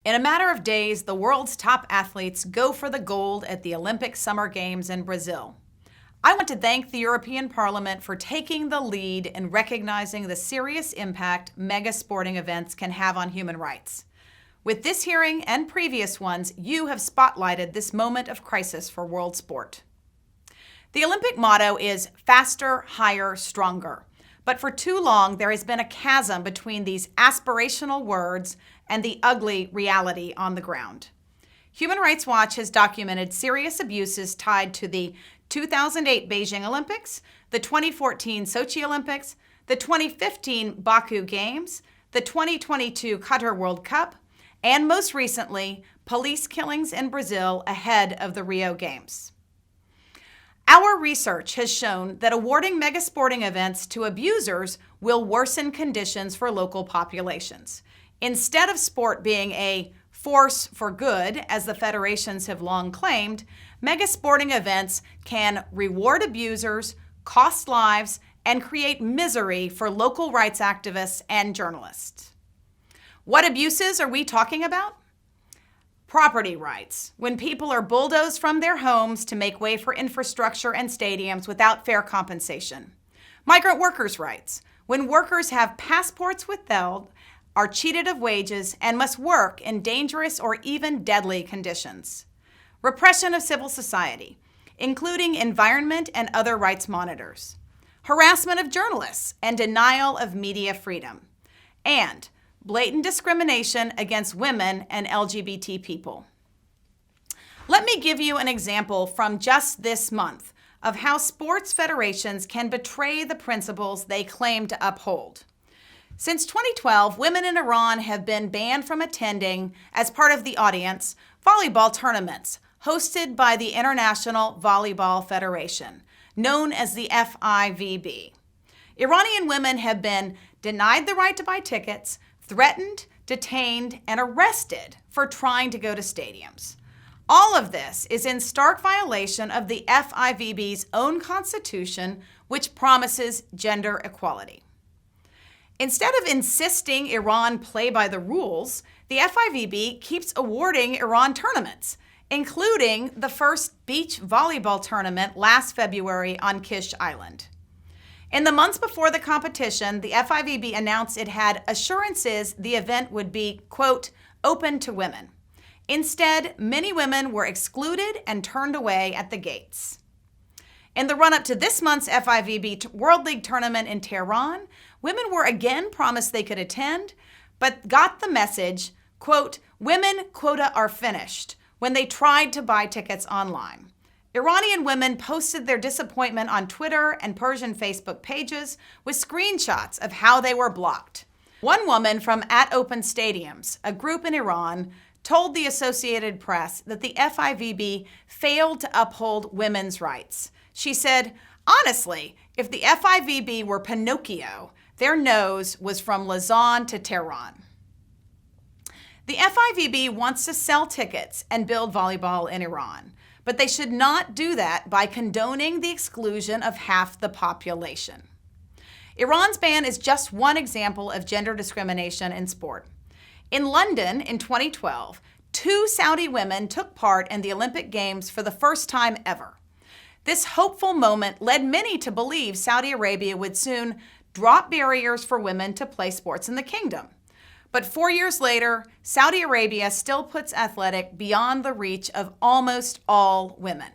In a matter of days, the world's top athletes go for the gold at the Olympic Summer Games in Brazil. I want to thank the European Parliament for taking the lead in recognizing the serious impact mega sporting events can have on human rights. With this hearing and previous ones, you have spotlighted this moment of crisis for world sport. The Olympic motto is faster, higher, stronger. But for too long, there has been a chasm between these aspirational words and the ugly reality on the ground. Human Rights Watch has documented serious abuses tied to the 2008 Beijing Olympics, the 2014 Sochi Olympics, the 2015 Baku Games, the 2022 Qatar World Cup, and most recently, police killings in Brazil ahead of the Rio Games. Our research has shown that awarding mega sporting events to abusers will worsen conditions for local populations. Instead of sport being a force for good, as the federations have long claimed, mega sporting events can reward abusers, cost lives, and create misery for local rights activists and journalists. What abuses are we talking about? Property rights, when people are bulldozed from their homes to make way for infrastructure and stadiums without fair compensation. Migrant workers' rights, when workers have passports withheld, are cheated of wages, and must work in dangerous or even deadly conditions. Repression of civil society, including environment and other rights monitors. Harassment of journalists and denial of media freedom. And blatant discrimination against women and LGBT people. Let me give you an example from just this month of how sports federations can betray the principles they claim to uphold. Since 2012, women in Iran have been banned from attending, as part of the audience, volleyball tournaments hosted by the International Volleyball Federation, known as the FIVB. Iranian women have been denied the right to buy tickets, threatened, detained, and arrested for trying to go to stadiums. All of this is in stark violation of the FIVB's own constitution, which promises gender equality. Instead of insisting Iran play by the rules, the FIVB keeps awarding Iran tournaments, including the first beach volleyball tournament last February on Kish Island. In the months before the competition, the FIVB announced it had assurances the event would be, quote, open to women. Instead, many women were excluded and turned away at the gates. In the run-up to this month's FIVB World League tournament in Tehran, women were again promised they could attend, but got the message, quote, women quota are finished, when they tried to buy tickets online. Iranian women posted their disappointment on Twitter and Persian Facebook pages with screenshots of how they were blocked. One woman from At Open Stadiums, a group in Iran, told the Associated Press that the FIVB failed to uphold women's rights. She said, honestly, if the FIVB were Pinocchio, their nose was from Lausanne to Tehran. The FIVB wants to sell tickets and build volleyball in Iran, but they should not do that by condoning the exclusion of half the population. Iran's ban is just one example of gender discrimination in sport. In London in 2012, 2 Saudi women took part in the Olympic Games for the first time ever. This hopeful moment led many to believe Saudi Arabia would soon drop barriers for women to play sports in the kingdom. But 4 years later, Saudi Arabia still puts athletics beyond the reach of almost all women.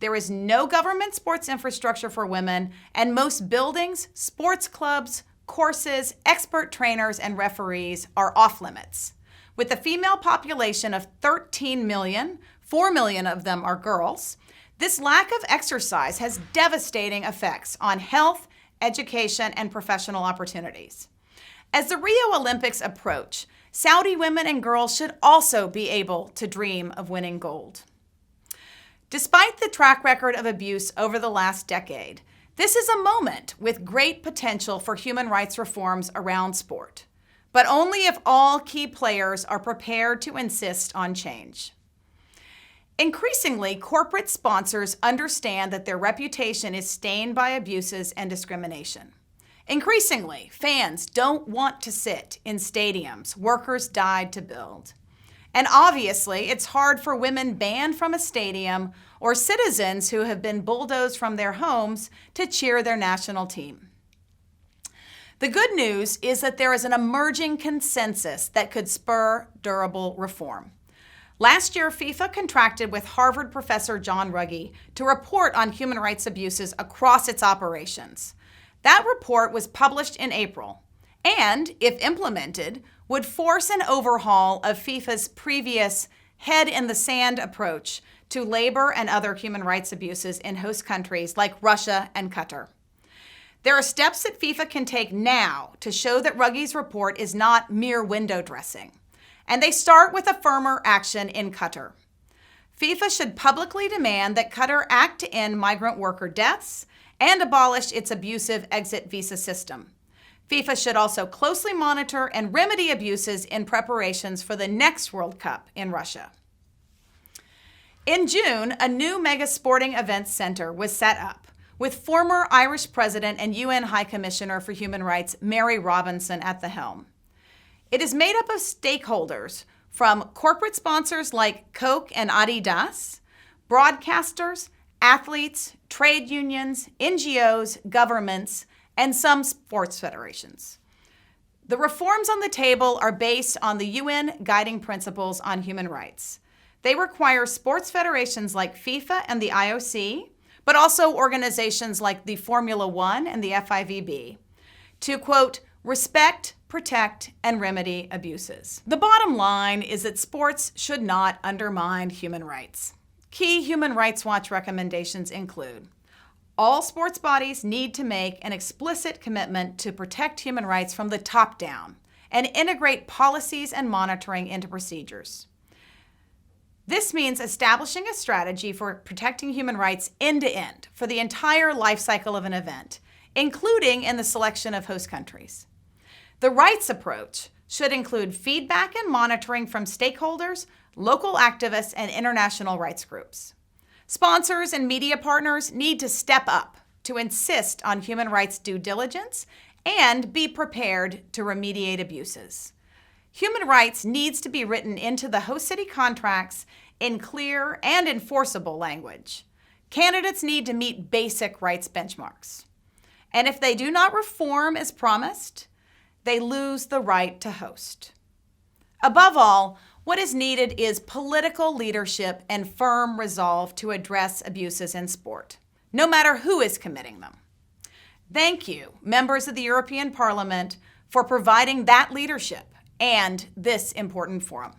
There is no government sports infrastructure for women, and most buildings, sports clubs, courses, expert trainers, and referees are off limits. With a female population of 13 million, 4 million of them are girls, this lack of exercise has devastating effects on health, education, and professional opportunities. As the Rio Olympics approach, Saudi women and girls should also be able to dream of winning gold. Despite the track record of abuse over the last decade, this is a moment with great potential for human rights reforms around sport, but only if all key players are prepared to insist on change. Increasingly, corporate sponsors understand that their reputation is stained by abuses and discrimination. Increasingly, fans don't want to sit in stadiums workers died to build. And obviously, it's hard for women banned from a stadium or citizens who have been bulldozed from their homes to cheer their national team. The good news is that there is an emerging consensus that could spur durable reform. Last year, FIFA contracted with Harvard professor John Ruggie to report on human rights abuses across its operations. That report was published in April and, if implemented, would force an overhaul of FIFA's previous head-in-the-sand approach to labor and other human rights abuses in host countries like Russia and Qatar. There are steps that FIFA can take now to show that Ruggie's report is not mere window dressing, and they start with a firmer action in Qatar. FIFA should publicly demand that Qatar act to end migrant worker deaths and abolish its abusive exit visa system. FIFA should also closely monitor and remedy abuses in preparations for the next World Cup in Russia. In June, a new mega sporting events center was set up, with former Irish President and UN High Commissioner for Human Rights Mary Robinson at the helm. It is made up of stakeholders from corporate sponsors like Coke and Adidas, broadcasters, athletes, trade unions, NGOs, governments, and some sports federations. The reforms on the table are based on the UN Guiding Principles on Human Rights. They require sports federations like FIFA and the IOC, but also organizations like the Formula One and the FIVB, to, quote, respect, protect, and remedy abuses. The bottom line is that sports should not undermine human rights. Key Human Rights Watch recommendations include: all sports bodies need to make an explicit commitment to protect human rights from the top down and integrate policies and monitoring into procedures. This means establishing a strategy for protecting human rights end to end for the entire life cycle of an event, including in the selection of host countries. The rights approach should include feedback and monitoring from stakeholders, local activists, and international rights groups. Sponsors and media partners need to step up to insist on human rights due diligence and be prepared to remediate abuses. Human rights needs to be written into the host city contracts in clear and enforceable language. Candidates need to meet basic rights benchmarks. And if they do not reform as promised, they lose the right to host. Above all, what is needed is political leadership and firm resolve to address abuses in sport, no matter who is committing them. Thank you, members of the European Parliament, for providing that leadership and this important forum.